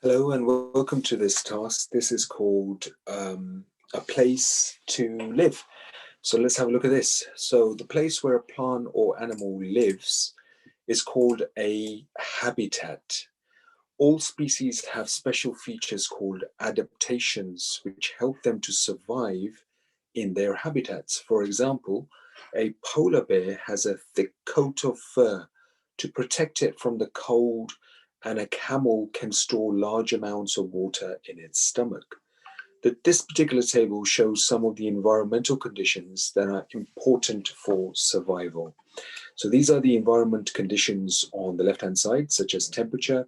Hello and welcome to this task. This is called a place to live. So let's have a look at this. So the place where a plant or animal lives is called a habitat. All species have special features called adaptations, which help them to survive in their habitats. For example, a polar bear has a thick coat of fur to protect it from the cold, and a camel can store large amounts of water in its stomach. This particular table shows some of the environmental conditions that are important for survival. So these are the environment conditions on the left-hand side, such as temperature,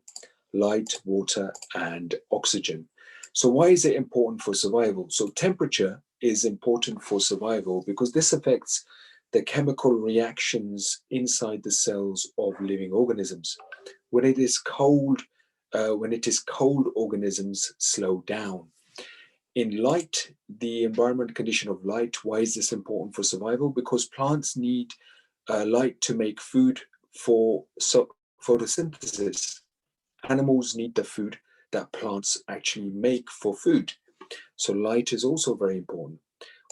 light, water, and oxygen. So why is it important for survival? So temperature is important for survival because this affects the chemical reactions inside the cells of living organisms. When it is cold, organisms slow down. In light, the environment condition of light, why is this important for survival? Because plants need light to make food for photosynthesis. Animals need the food that plants actually make for food. So light is also very important.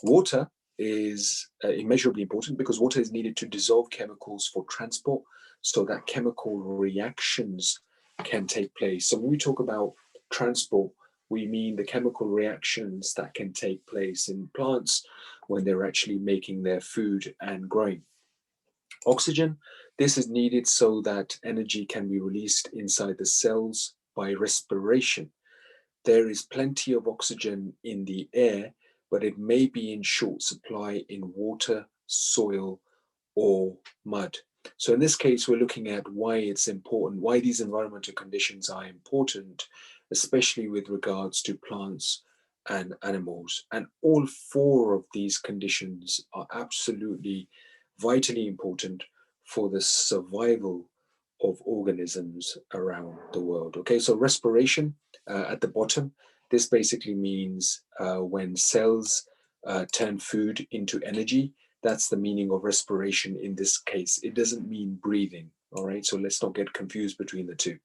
Water is immeasurably important because water is needed to dissolve chemicals for transport so that chemical reactions can take place. So when we talk about transport, we mean the chemical reactions that can take place in plants when they're actually making their food and growing. Oxygen, this is needed so that energy can be released inside the cells by respiration. There is plenty of oxygen in the air, but it may be in short supply in water, soil, or mud. So in this case, we're looking at why it's important, why these environmental conditions are important, especially with regards to plants and animals. And all four of these conditions are absolutely vitally important for the survival of organisms around the world. Okay, so respiration at the bottom, this basically means when cells turn food into energy. That's the meaning of respiration in this case. It doesn't mean breathing. All right, so let's not get confused between the two.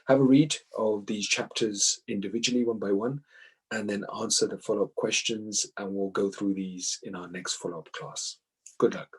Have a read of these chapters individually, one by one, and then answer the follow-up questions, and we'll go through these in our next follow-up class. Good luck.